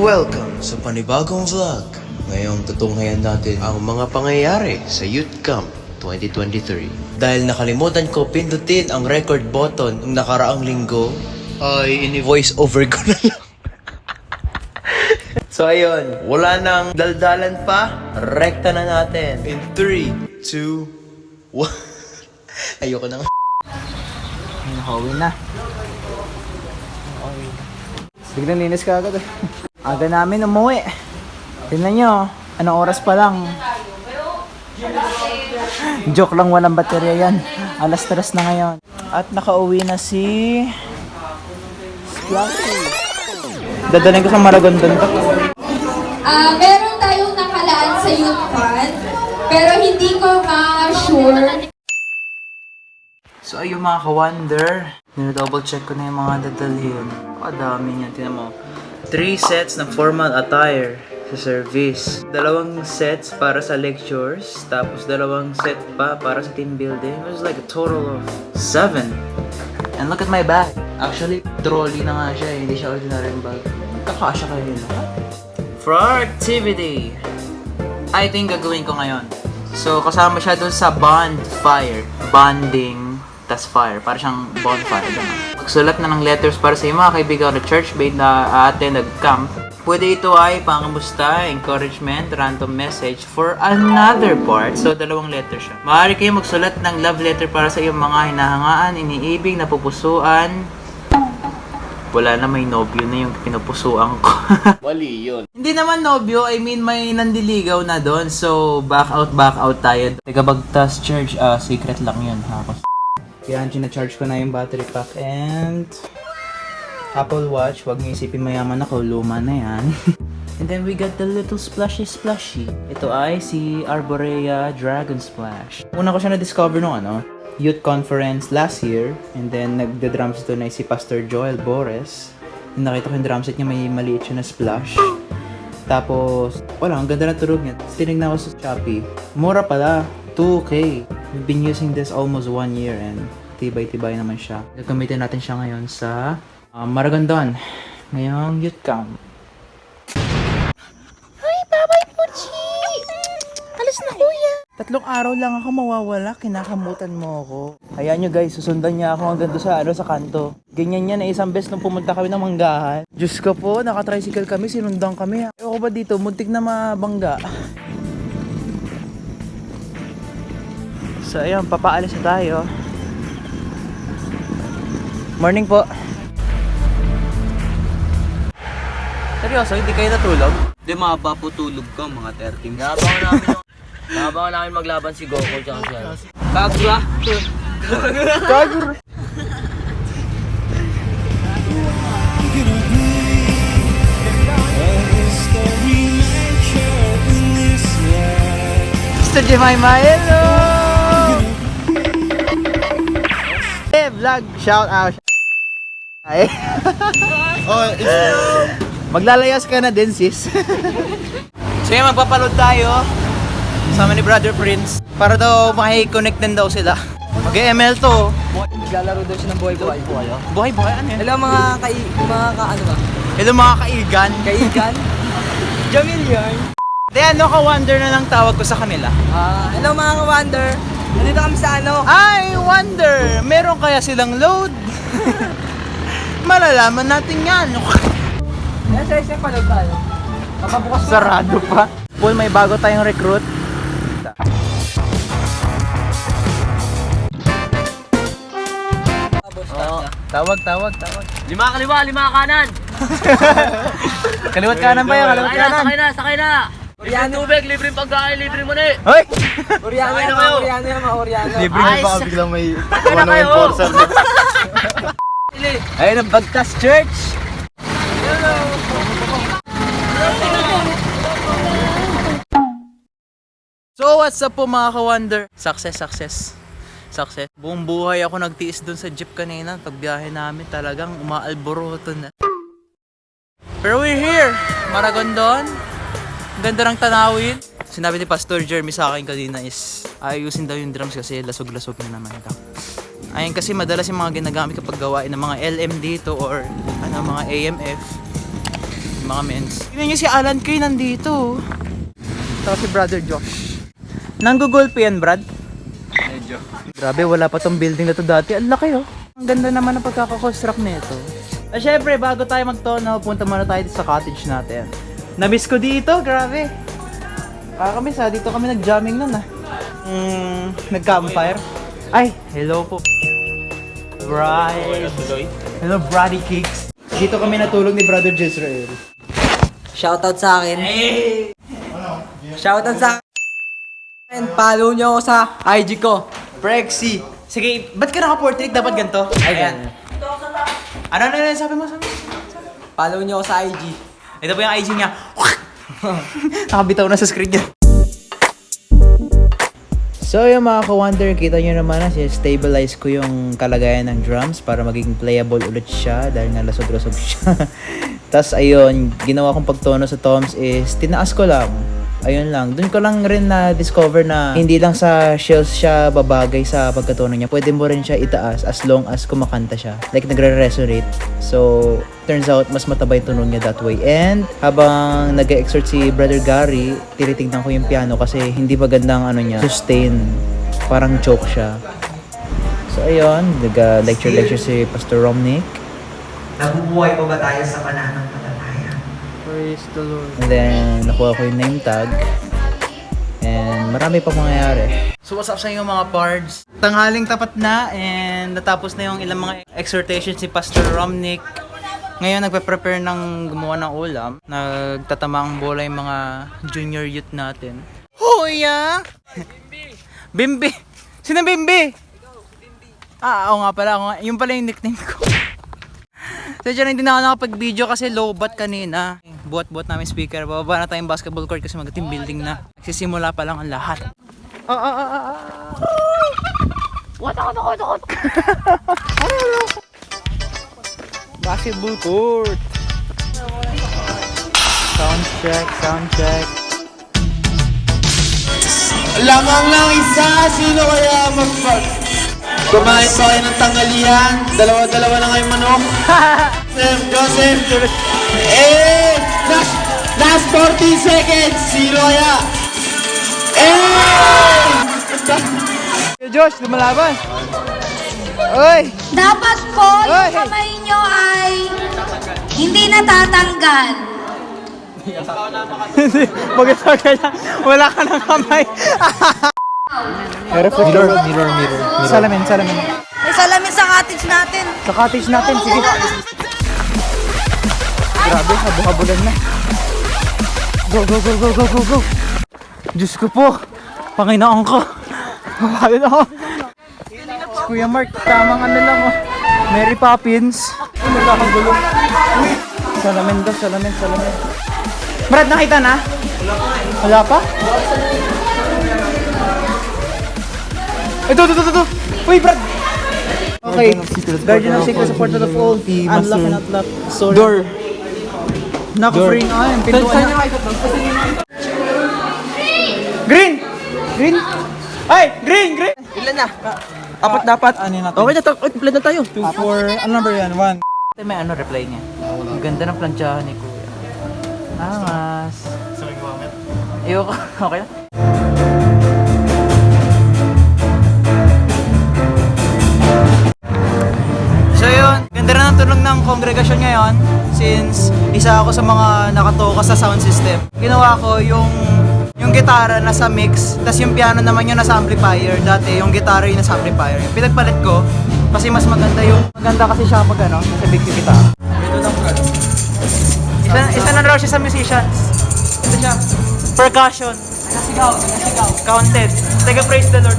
Welcome sa panibagong vlog. Ngayong tutunghayan natin ang mga pangyayari sa Youth Camp 2023. Dahil nakalimutan ko pindutin ang record button ng nakaraang linggo, ay ini-voice over ko na lang. So ayun, wala nang daldalan pa, rekta na natin. In 3, 2, 1. Ayoko na nga. Nakauwi na. Biglang linis ka agad eh. Aga namin umuwi. Tingnan nyo, anong oras pa lang. Joke lang, walang baterya yan. Alas 3 na ngayon. At nakauwi na si Splashy. Dadalhin ko sa Maragondon to. Meron tayong nakalaan sa youth fund, pero hindi ko ma-sure. So ayun mga ka-wonder, double check ko na yung mga dadalhin. Dami niyan, tinan mo. 3 sets ng formal attire sa service. 2 sets para sa lectures, tapos 2 set pa para sa team building. It was like a total of 7. And look at my bag. Actually, trolley na nga siya, hindi siya ordinary bag. Kakasya kayo yun lahat. For our activity, I think gagawin ko ngayon. So, kasama siya dun sa bonfire. Bonding, tas fire. Para siyang bonfire. Magsulat na ng letters para sa mga kaibigan na church-mate na attend nag-camp. Pwede ito ay pangamusta, encouragement, random message for another part. So, 2 letter siya. Maaari kayo magsulat ng love letter para sa iyong mga hinahangaan, iniibig, napupusuan. Wala na, may nobyo na yung pinupusuan ko. Mali yun. Hindi naman nobyo, I mean may nandiligaw na doon. So, back out tayo. Teka, bagtas charge, secret lang yun ha. Yan, charge ko na yung battery pack and Apple Watch. Huwag niyo isipin mayaman ako, luma na yan. And then we got the little splashy. Ito ay si Arborea Dragon Splash. Una ko siya na-discover nung youth conference last year. And then nagda-drums ito na si Pastor Joel Bores. Nakita ko yung drum set niya, may maliit siya na splash. Tapos, wala, ang ganda na turog niya. Tinignan ko sa Shopee. Mura pala, 2K. We've been using this almost 1 year and tibay-tibay naman siya. Gagamitin natin siya ngayon sa Maragondon. Ngayong youth camp. Ay, babay Puchi! Alas na kuya! 3 araw lang ako mawawala, kinakamutan mo ako. Hayaan nyo guys, susundan niya ako hanggang doon sa kanto. Ganyan yan na isang beses nung pumunta kami ng Manggahan. Diyos ko po, nakatricycle kami, sinundan kami. Ayoko ba dito, muntik na mabangga. So ayun, papaalis na tayo. Morning po. Seryoso, hindi kayo natulog? Hindi, mapaputulog ka mga 13. Nabangan namin maglaban si Goku tsaka si Kagura! Kagura! Mr. Jemima, hello! Hey, vlog, shout out! Ay. Maglalayas ka na din, sis. So yun, magpapaload tayo. Sama ni Brother Prince. Para daw makikonnect din daw sila. Mag-ML to. Naglalaro daw siya ng buhay-buhay. Buhay-buhay, ano yan? Hello mga ano ba? Hello mga kaigan. Kaigan? Jamil yarn. Di ano ka-wonder na lang tawag ko sa kanila. Hello mga ka-wonder. Nandito kami sa I wonder, meron kaya silang load? Malalaman natin yan. Yan siya paload tayo. Papabukas pa. Sarado pa. Paul, may bago tayong recruit. Tawag. 5 kaliwa, 5 kanan! Kaliwat kanan pa yan, kaliwat kanan. Sakay na! Libreng tubig, libreng pagkain, libreng muni! Hoy! Oriano yan, mga Oriano. Libre mo baka biglang may one enforcer na. Ayun ang Bagtas Church! So what's up po mga ka-wonder? Success. Buong buhay ako nagtiis dun sa jeep kanina. Pagbiyahe namin talagang umaalboroto na. Pero we're here! Maragondon. Ganda ng tanawin. Sinabi ni Pastor Jeremy sa akin kanina is ayusin daw yung drums kasi lasog-lasog na naman daw. Ayun kasi madalas yung mga ginagamit kapag gawain ng mga LM dito or mga AMF. mga mens. Tingnan nyo si Alan Kay nandito. Tapos si Brother Josh. Nanggugulpi yan, Brad? Medyo. Grabe, wala pa tong building na to dati. Ang laki oh. Ang ganda naman ng pagkakakonstruct nito. At syempre, bago tayo magtono, punta muna tayo sa cottage natin. Namiss ko dito, grabe. Kakamiss ha, dito kami nag-jamming nun ah. Nag-campfire. Ay, hello po. Bride. Hello, Brady Kicks. Dito kami natulog ni Brother Jezreel. Shoutout sa akin. Shoutout sa akin. Follow nyo ako sa IG ko. Prexy. Sige, ba't ka naka-portrait? Dapat ganito? Ayan. Ano, sabi mo? Follow nyo ako sa IG. Ito po yung IG niya. Nakabitaw na sa screen niya. So yung mga ka-wonder, kita nyo naman na stabilize ko yung kalagayan ng drums para maging playable ulit siya dahil nalasog-lasog siya. Tapos ayun, ginawa kong pagtono sa toms is tinaas ko lang. Ayun lang. Doon ko lang rin na-discover na hindi lang sa shells siya babagay sa pagkatono niya. Pwede mo rin siya itaas as long as kumakanta siya. Like nagre-resonate. So, turns out mas mataba yung tunog niya that way. And habang nag-exert si Brother Gary, tinitignan ko yung piano kasi hindi magandang sustain. Parang choke siya. So, ayun. Nag-lecture si Pastor Romnick. Nabubuhay pa ba tayo sa panahon? Praise the Lord. And then, nakuha ko yung name tag. And marami pa mangyayari. So what's up sa inyo mga pards? Tanghaling tapat na and natapos na yung ilang mga exhortations si Pastor Romnick. Ngayon nagpe-prepare ng gumawa ng ulam. Nagtatama ang bola yung mga junior youth natin. Hoya! Bimbi! Sino Bimbi? Oo nga pala. Yung pala yung nickname ko. So dyan hindi na ako nakapag-video kasi low bat kanina. Buhat-buhat namin speaker. Bababa na tayong basketball court kasi mag-team building na. Nagsisimula pa lang ang lahat. What? Basketball court. Sound check. Lamang lang isa, sino kaya kumain pa kayo ng tanghalian? Dalawa na kayong manok. Joseph. Last 40 seconds. Sino kaya? Josh, lumalaban. Oy! Dapat po Oy! yung kamay nyo ay hindi natatanggal. Mag-isa ka lang. Wala ka ng kamay. Mirror. Salamin. May salamin sa cottage natin. Sa cottage natin, sige. Grabe, habo-habulan na. Go. Diyos ko po. Panginoon ko. Ayun ako. Si Kuya Mark, tamang lang oh. Mary Poppins. Nagkakagulo. Salamin. Brad, nakita na? Wala pa? Ito. Uy, Brad! Okay. Guardian of Secrets, Supporter of All. Unlock and unlock. Door. Naka-free na yan. Pintuan na. Green! Ay! Green! Ilan na? Apat dapat. Okay na to. Plan na tayo. 2, 4, ano number yan? 1. May reply niya. Ang ganda ng plansyahan ni Kuya. Angas. Ayoko. Okay na? So yun, ganda na ng tunog ng kongregasyon ngayon since isa ako sa mga nakatoka sa sound system. Ginawa ko yung gitara nasa mix, tas yung piano naman yung nasa amplifier. Dati yung gitara yung nasa amplifier. Yung pinagpalit ko kasi mas maganda kasi siya pag nasa big gitara. Ito lang Brad. Isa na raw siya sa musicians. Ito siya. Percussion. Nasigaw. Counted. Taga praise the Lord.